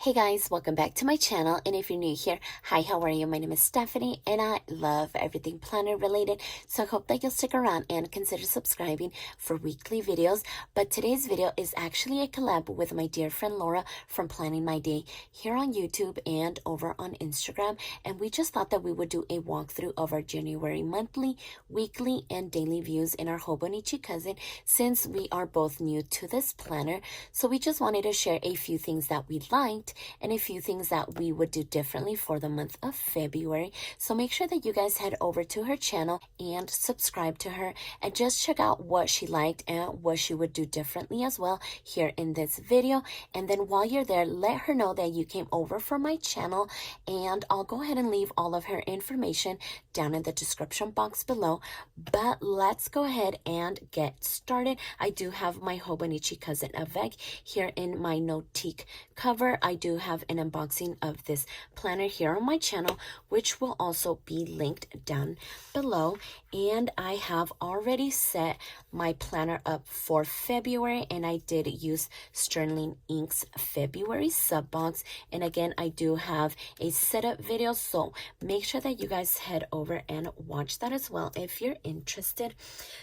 Hey guys, welcome back to my channel, and if you're new here, hi, how are you? My name is Stephany and I love everything planner related, so I hope that you'll stick around and consider subscribing for weekly videos. But today's video is actually a collab with my dear friend Laura from Planning My Day here on YouTube and over on Instagram, and we just thought that we would do a walkthrough of our January monthly, weekly, and daily views in our Hobonichi Cousin since we are both new to this planner. So we just wanted to share a few things that we liked and a few things that we would do differently for the month of February. So make sure that you guys head over to her channel and subscribe to her and just check out what she liked and what she would do differently as well here in this video. And then while you're there, let her know that you came over from my channel, and I'll go ahead and leave all of her information down in the description box below. But let's go ahead and get started. I do have my Hobonichi Cousin avec here in my Notiq cover. I do have an unboxing of this planner here on my channel, which will also be linked down below. And I have already set my planner up for February, and I did use Sterling Ink's February sub box. And again, I do have a setup video, so make sure that you guys head over and watch that as well if you're interested.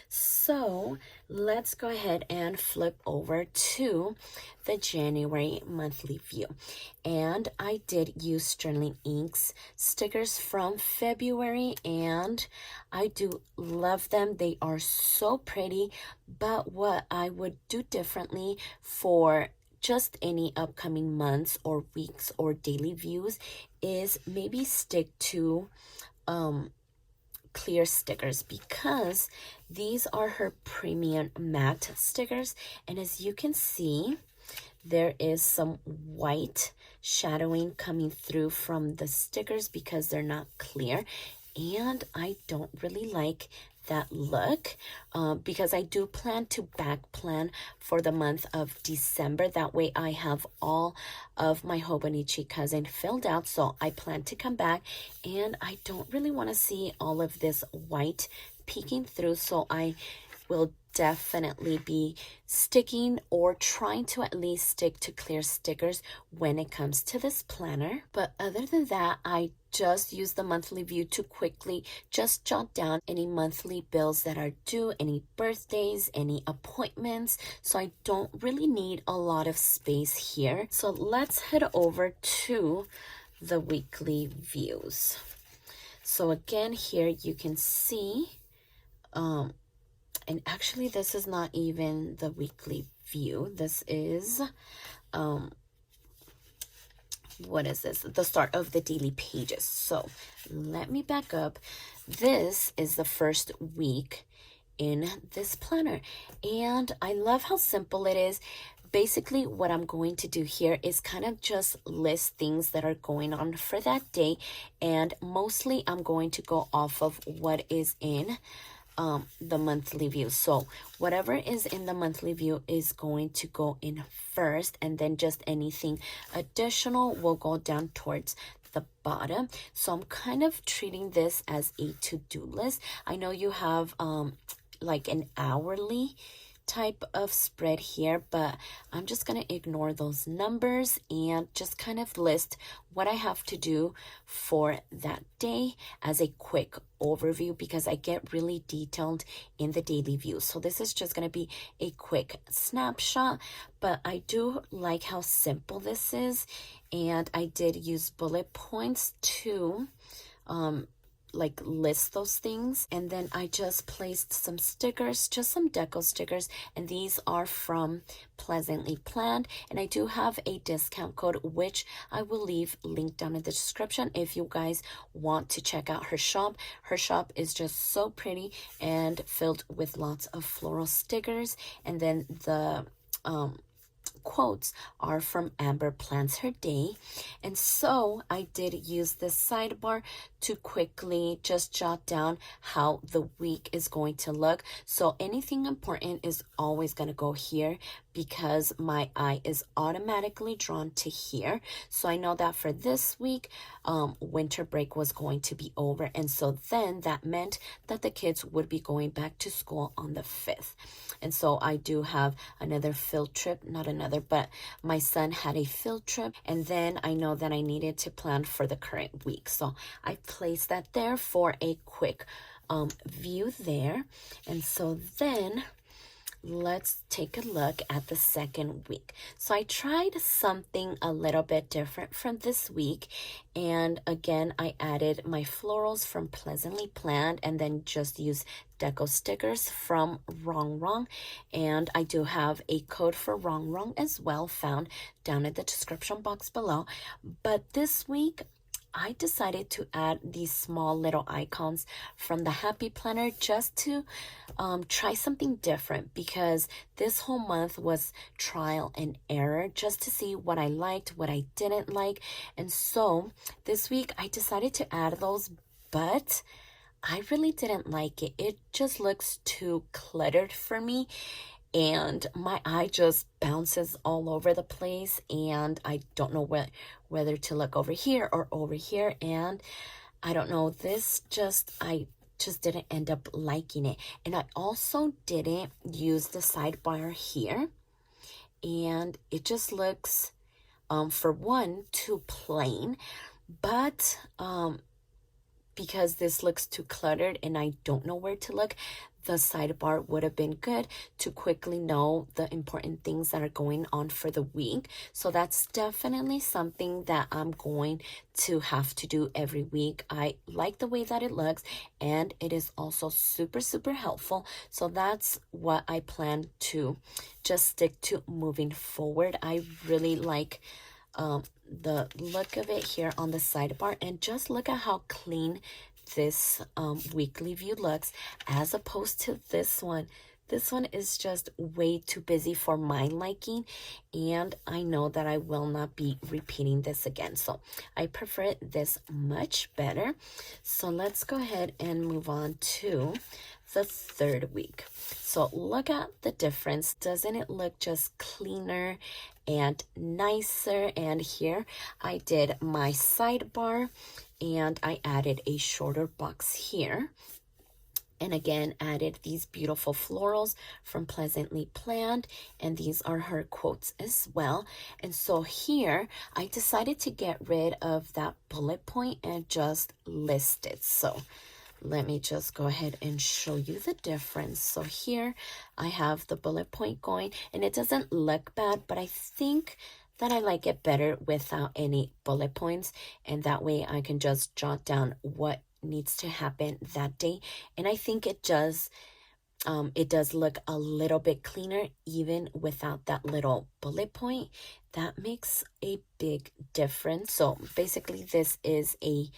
So let's go ahead and flip over to the January monthly view. And I did use Sterling Ink's stickers from February, and I do love them. They are so pretty. But what I would do differently for just any upcoming months or weeks or daily views is maybe stick to clear stickers, because these are her premium matte stickers, and as you can see, there is some white shadowing coming through from the stickers because they're not clear, and I don't really like that look because I do plan to back plan for the month of December. That way I have all of my Hobonichi Cousin filled out, so I plan to come back, and I don't really want to see all of this white peeking through, so I will definitely be sticking or trying to at least stick to clear stickers when it comes to this planner. But other than that, I just use the monthly view to quickly just jot down any monthly bills that are due, any birthdays, any appointments, so I don't really need a lot of space here. So let's head over to the weekly views. So again, here you can see and actually this is not even the weekly view. This is what is this? The start of the daily pages. So let me back up. This is the first week in this planner, and I love how simple it is. Basically, what I'm going to do here is kind of just list things that are going on for that day, and mostly I'm going to go off of what is in the monthly view. So whatever is in the monthly view is going to go in first, and then just anything additional will go down towards the bottom. So I'm kind of treating this as a to-do list. I know you have like an hourly type of spread here, but I'm just going to ignore those numbers and just kind of list what I have to do for that day as a quick overview, because I get really detailed in the daily view. So this is just going to be a quick snapshot, but I do like how simple this is, and I did use bullet points to like list those things. And then I just placed some stickers, just some deco stickers, and these are from Pleasantly Planned, and I do have a discount code which I will leave linked down in the description if you guys want to check out her shop. Her shop is just so pretty and filled with lots of floral stickers, and then the quotes are from Amber Plans Her Day. And so I did use this sidebar to quickly just jot down how the week is going to look. So anything important is always going to go here because my eye is automatically drawn to here. So I know that for this week, winter break was going to be over. And so then that meant that the kids would be going back to school on the 5th. And so I do have another field trip, not another, but my son had a field trip. And then I know that I needed to plan for the current week. So I placed that there for a quick view there. And so then let's take a look at the second week. So I tried something a little bit different from this week. And again, I added my florals from Pleasantly Planned and then just used deco stickers from Rongrong. And I do have a code for Rongrong as well found down in the description box below. But this week, I decided to add these small little icons from the Happy Planner just to try something different because this whole month was trial and error just to see what I liked, what I didn't like. And so this week I decided to add those, but I really didn't like it. It just looks too cluttered for me. And my eye just bounces all over the place and I don't know whether to look over here or over here. And I don't know, I just didn't end up liking it. And I also didn't use the sidebar here. And it just looks, for one, too plain. But because this looks too cluttered and I don't know where to look, the sidebar would have been good to quickly know the important things that are going on for the week. So that's definitely something that I'm going to have to do every week. I like the way that it looks and it is also super, super helpful. So that's what I plan to just stick to moving forward. I really like the look of it here on the sidebar and just look at how clean this weekly view looks as opposed to this one. This one is just way too busy for my liking and I know that I will not be repeating this again. So I prefer this much better. So let's go ahead and move on to the third week. So look at the difference. Doesn't it look just cleaner and nicer? And here I did my sidebar and I added a shorter box here. And again, added these beautiful florals from Pleasantly Planned. And these are her quotes as well. And so here, I decided to get rid of that bullet point and just list it. So let me just go ahead and show you the difference. So here, I have the bullet point going. And it doesn't look bad, but I think that I like it better without any bullet points. And that way I can just jot down what needs to happen that day. And I think it does look a little bit cleaner even without that little bullet point. That makes a big difference. So basically this is a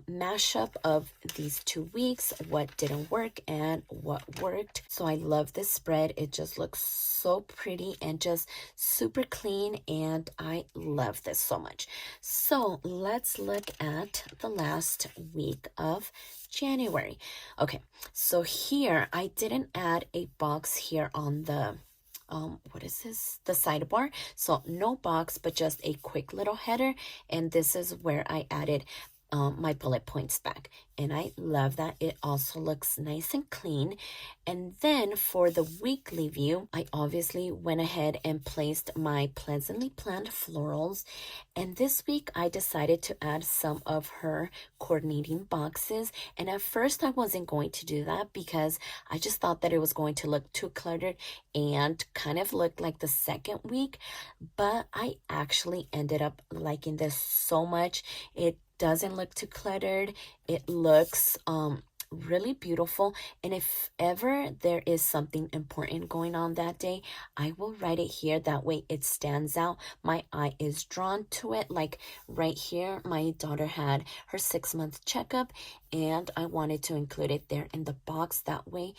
mashup of these 2 weeks, what didn't work and what worked. So I love this spread. It just looks so pretty and just super clean and I love this so much. So let's look at the last week of January. Okay, so here I didn't add a box here on the what is this? The sidebar. So no box, but just a quick little header. And this is where I added my bullet points back. And I love that. It also looks nice and clean. And then for the weekly view, I obviously went ahead and placed my Pleasantly Planned florals. And this week I decided to add some of her coordinating boxes. And at first I wasn't going to do that because I just thought that it was going to look too cluttered and kind of look like the second week. But I actually ended up liking this so much. It doesn't look too cluttered. It looks really beautiful. And if ever there is something important going on that day, I will write it here. That way it stands out. My eye is drawn to it. Like right here, my daughter had her 6-month checkup and I wanted to include it there in the box. That way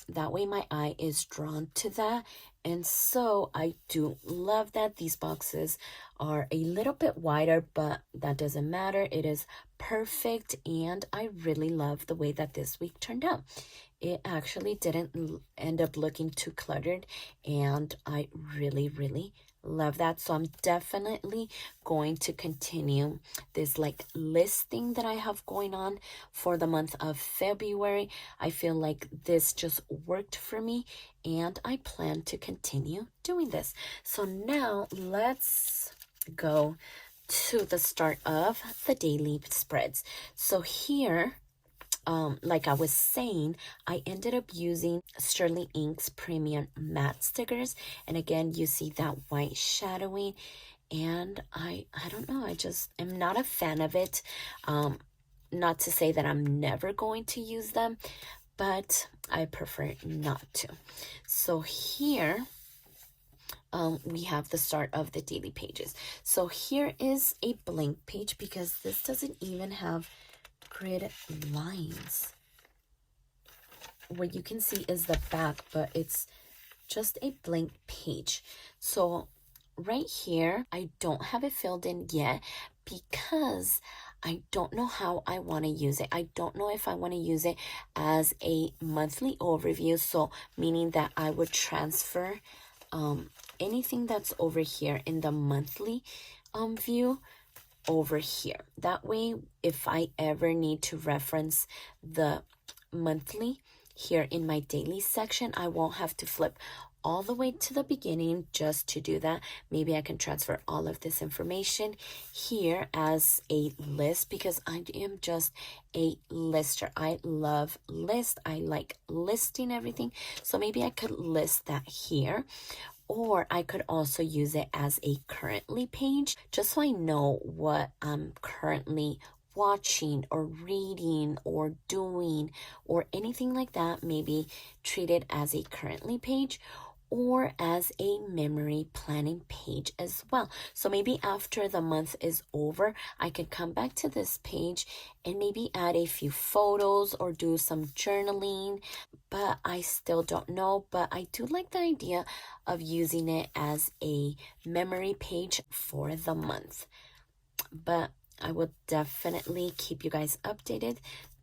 that way my eye is drawn to that. And so I do love that these boxes are a little bit wider, but that doesn't matter. It is perfect, and I really love the way that this week turned out. It actually didn't end up looking too cluttered, and I really love that. So I'm definitely going to continue this like listing that I have going on for the month of February. I feel like this just worked for me, and I plan to continue doing this. So now let's go to the start of the daily spreads. So here, like I was saying, I ended up using Sterling Ink's premium matte stickers, and again you see that white shadowing, and I don't know, I just am not a fan of it. Not to say that I'm never going to use them, but I prefer not to. So here we have the start of the daily pages. So here is a blank page because this doesn't even have grid lines. What you can see is the back, but it's just a blank page. So right here, I don't have it filled in yet because I don't know how I want to use it. I don't know if I want to use it as a monthly overview, so meaning that I would transfer anything that's over here in the monthly view over here. That way, if I ever need to reference the monthly here in my daily section, I won't have to flip all the way to the beginning just to do that. Maybe I can transfer all of this information here as a list because I am just a lister. I love lists. I like listing everything. So maybe I could list that here. Or I could also use it as a currently page, just so I know what I'm currently watching or reading or doing or anything like that. Maybe treat it as a currently page or as a memory planning page as well. So maybe after the month is over, I can come back to this page and maybe add a few photos or do some journaling, but I still don't know. But I do like the idea of using it as a memory page for the month. But I will definitely keep you guys updated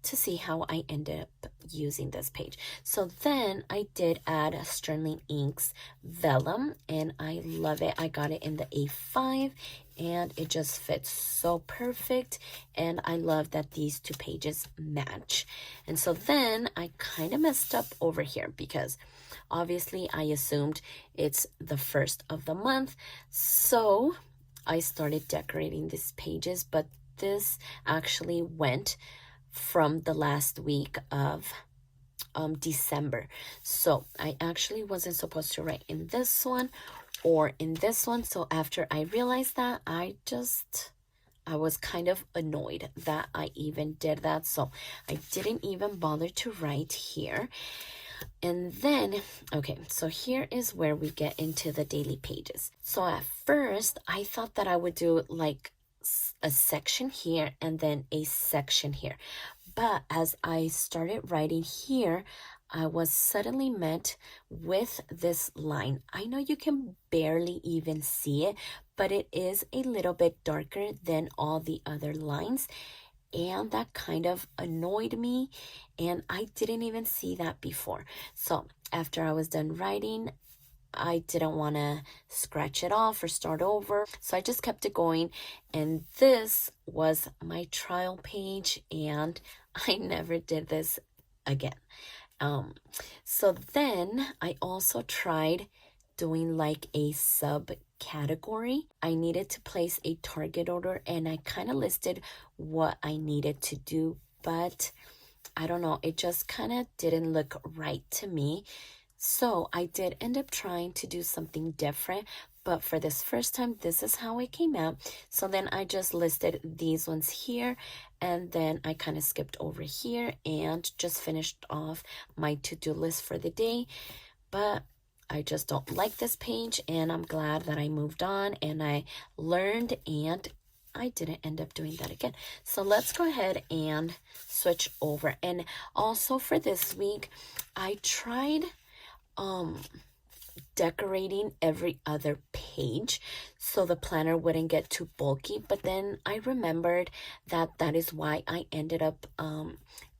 to see how I ended up using this page. So then I did add Sterling Ink's vellum, and I love it. I got it in the A5 and it just fits so perfect, and I love that these two pages match. And so then I kind of messed up over here because obviously I assumed it's the first of the month, so I started decorating these pages, but this actually went from the last week of December. So I actually wasn't supposed to write in this one or in this one. So after I realized that, I was kind of annoyed that I even did that. So I didn't even bother to write here. And then, okay, so here is where we get into the daily pages. So at first, I thought that I would do like a section here and then a section here. But as I started writing here, I was suddenly met with this line. I know you can barely even see it, but it is a little bit darker than all the other lines. And that kind of annoyed me, and I didn't even see that before. So after I was done writing, I didn't want to scratch it off or start over, so I just kept it going. And this was my trial page, and I never did this again. So then I also tried doing like a subcategory. I needed to place a target order, and I kind of listed what I needed to do, but I don't know, it just kind of didn't look right to me. So I did end up trying to do something different, but for this first time, this is how it came out. So then I just listed these ones here, and then I kind of skipped over here and just finished off my to-do list for the day. But I just don't like this page, and I'm glad that I moved on and I learned and I didn't end up doing that again. So let's go ahead and switch over. And also for this week, I tried decorating every other page so the planner wouldn't get too bulky, but then I remembered that that is why I ended up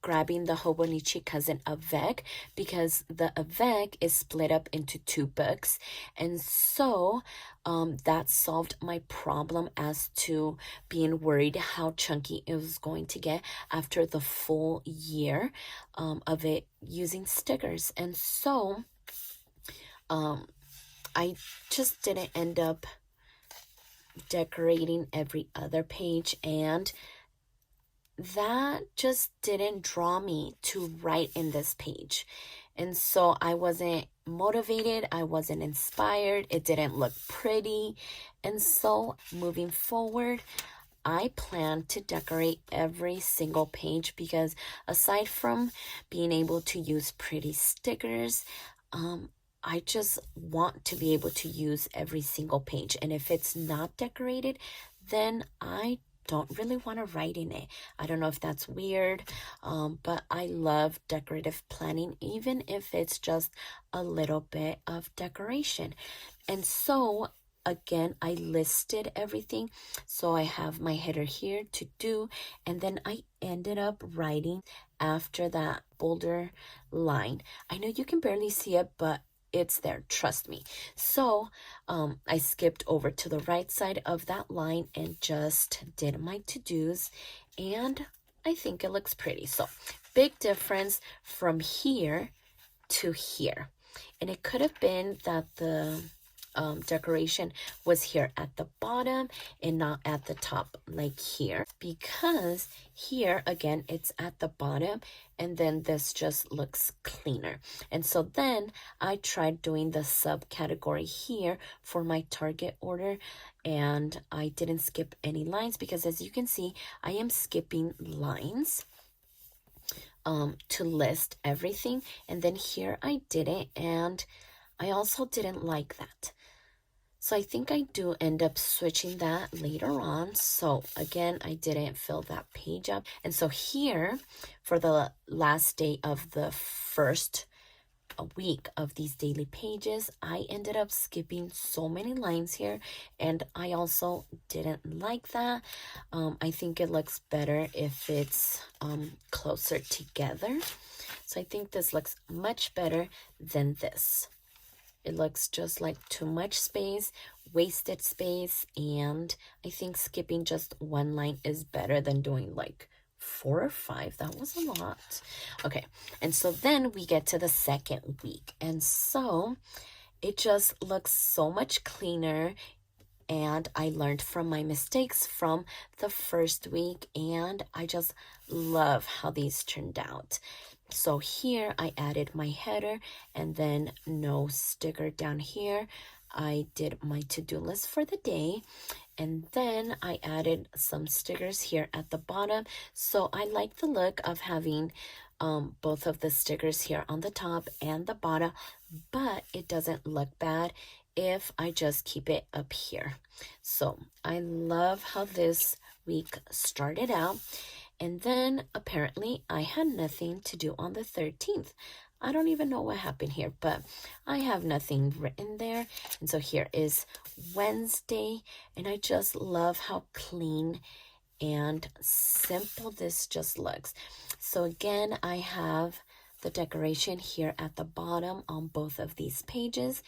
grabbing the Hobonichi Cousin avec, because the avec is split up into 2 books, and so that solved my problem as to being worried how chunky it was going to get after the full year of it using stickers. And so I just didn't end up decorating every other page, and that just didn't draw me to write in this page. And so I wasn't motivated, I wasn't inspired, it didn't look pretty. And so moving forward, I plan to decorate every single page, because aside from being able to use pretty stickers, I just want to be able to use every single page. And if it's not decorated, then I don't really want to write in it. I don't know if that's weird, but I love decorative planning, even if it's just a little bit of decoration. And so again, I listed everything. So I have my header here to do, and then I ended up writing after that bolder line. I know you can barely see it, but it's there, trust me. So I skipped over to the right side of that line and just did my to-dos, and I think it looks pretty. So big difference from here to here. And it could have been that the decoration was here at the bottom and not at the top like here, because here again it's at the bottom, and then this just looks cleaner. And so then I tried doing the subcategory here for my Target order, and I didn't skip any lines, because as you can see, I am skipping lines to list everything. And then here I didn't, and I also didn't like that. So I think I do end up switching that later on. So again, I didn't fill that page up. And so here, for the last day of the first week of these daily pages, I ended up skipping so many lines here, and I also didn't like that. I think it looks better if it's closer together. So I think this looks much better than this. It looks just like too much space, wasted space, and I think skipping just one line is better than doing like 4 or 5. That was a lot. Okay, and so then we get to the second week, and so it just looks so much cleaner, and I learned from my mistakes from the first week, and I just love how these turned out. So here I added my header, and then no sticker down here. I did my to-do list for the day, and then I added some stickers here at the bottom. So I like the look of having both of the stickers here on the top and the bottom, but it doesn't look bad if I just keep it up here. So I love how this week started out. And then apparently I had nothing to do on the 13th. I don't even know what happened here, but I have nothing written there. And so here is Wednesday, and I just love how clean and simple this just looks. So again, I have the decoration here at the bottom on both of these pages,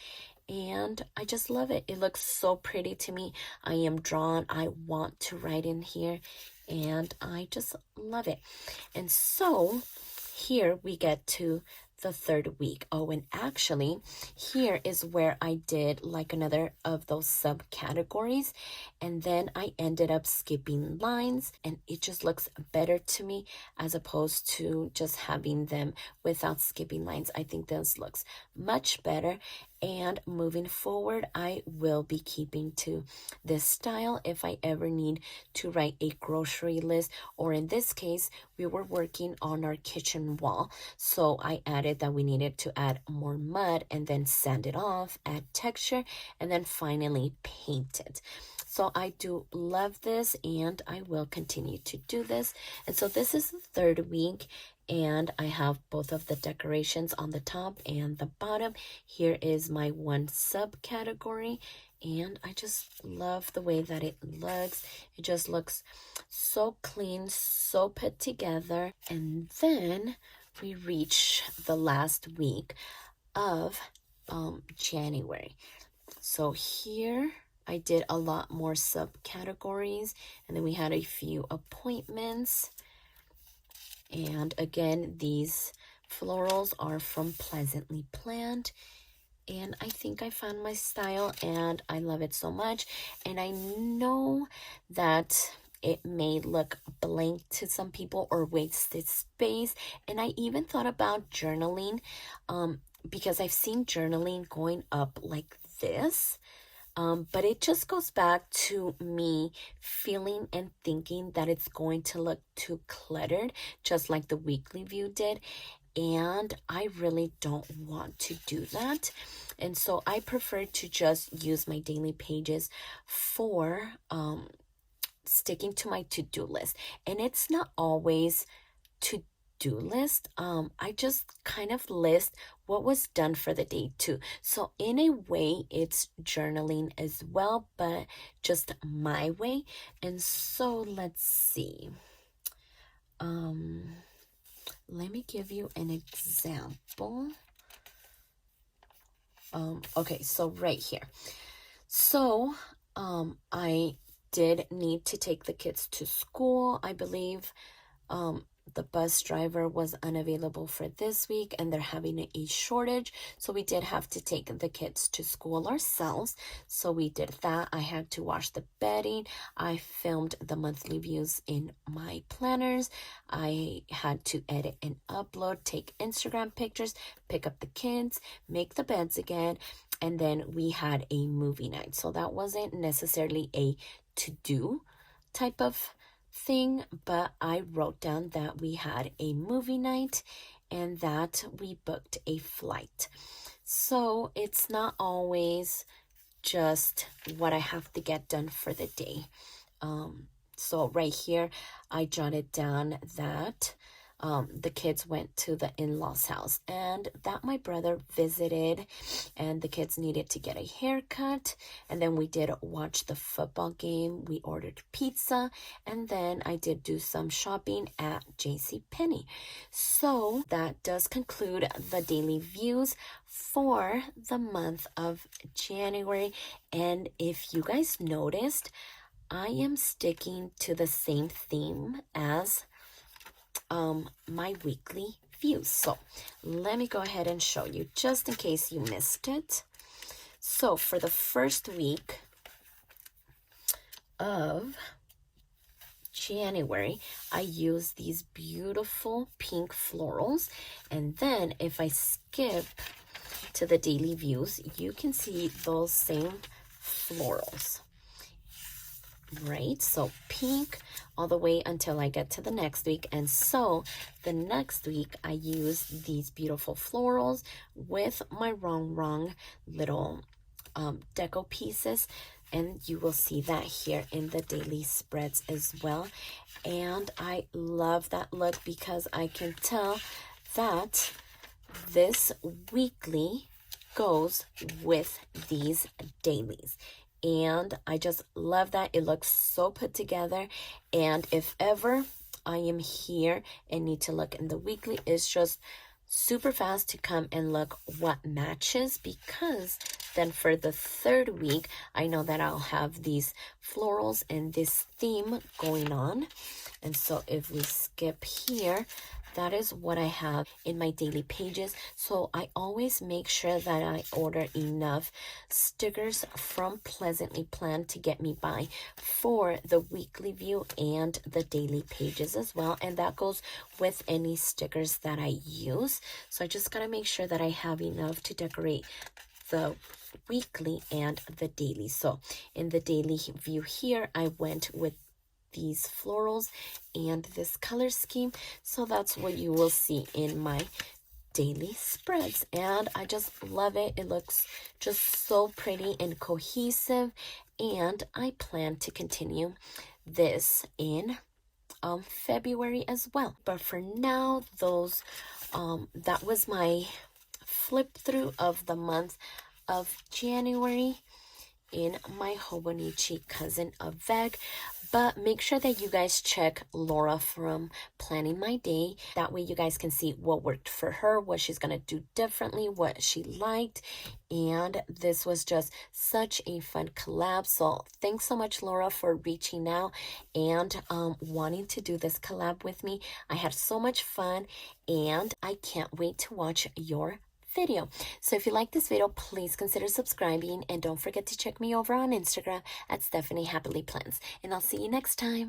and I just love it. It looks so pretty to me. I am drawn. I want to write in here, and I just love it. And so here we get to the third week. Oh, and actually here is where I did like another of those subcategories, and then I ended up skipping lines, and it just looks better to me as opposed to just having them without skipping lines. I think this looks much better, and moving forward I will be keeping to this style if I ever need to write a grocery list, or in this case we were working on our kitchen wall, so I added that we needed to add more mud and then sand it off, add texture, and then finally paint it. So I do love this, and I will continue to do this. And so this is the third week, and I have both of the decorations on the top and the bottom. Here is my one subcategory, and I just love the way that it looks. It just looks so clean, so put together. And then we reach the last week of January. So here I did a lot more subcategories, and then we had a few appointments. And again, these florals are from Pleasantly Planned, and I think I found my style, and I love it so much. And I know that it may look blank to some people or wasted space, and I even thought about journaling, because I've seen journaling going up like this. But it just goes back to me feeling and thinking that it's going to look too cluttered, just like the weekly view did. And I really don't want to do that. And so I prefer to just use my daily pages for sticking to my to-do list. And it's not always to-do list. I just kind of list what was done for the day too. So in a way, it's journaling as well, but just my way. And so let's see. Let me give you an example. Okay, so right here. So I did need to take the kids to school. I believe the bus driver was unavailable for this week, and they're having a shortage, so we did have to take the kids to school ourselves. So we did that. I had to wash the bedding. I filmed the monthly views in my planners. I had to edit and upload, take Instagram pictures, pick up the kids, make the beds again, and then we had a movie night. So that wasn't necessarily a to-do type of thing, but I wrote down that we had a movie night and that we booked a flight. So it's not always just what I have to get done for the day. So right here, I jotted down that the kids went to the in-laws house and that my brother visited, and the kids needed to get a haircut. And then we did watch the football game. We ordered pizza, and then I did do some shopping at JCPenney. So that does conclude the daily views for the month of January. And if you guys noticed, I am sticking to the same theme as my weekly views. So let me go ahead and show you just in case you missed it. So for the first week of January, I used these beautiful pink florals, and then if I skip to the daily views, you can see those same florals. Right, so pink all the way until I get to the next week. And so the next week I use these beautiful florals with my Rongrong little deco pieces, and you will see that here in the daily spreads as well. And I love that look because I can tell that this weekly goes with these dailies. And I just love that. It looks so put together. And if ever I am here and need to look in the weekly, it's just super fast to come and look what matches, because then for the third week, I know that I'll have these florals and this theme going on. And so if we skip here, that is what I have in my daily pages. So I always make sure that I order enough stickers from Pleasantly Planned to get me by for the weekly view and the daily pages as well. And that goes with any stickers that I use. So I just gotta make sure that I have enough to decorate the weekly and the daily. So in the daily view here, I went with these florals and this color scheme. So that's what you will see in my daily spreads, and I just love it. It looks just so pretty and cohesive, and I plan to continue this in February as well. But for now, those that was my flip through of the month of January in my Hobonichi Cousin avec. But make sure that you guys check Laura from Planning My Day. That way you guys can see what worked for her, what she's going to do differently, what she liked. And this was just such a fun collab. So thanks so much, Laura, for reaching out and wanting to do this collab with me. I had so much fun and I can't wait to watch your video. So if you like this video, please consider subscribing and don't forget to check me over on Instagram at stephanyhappilyplans. And I'll see you next time.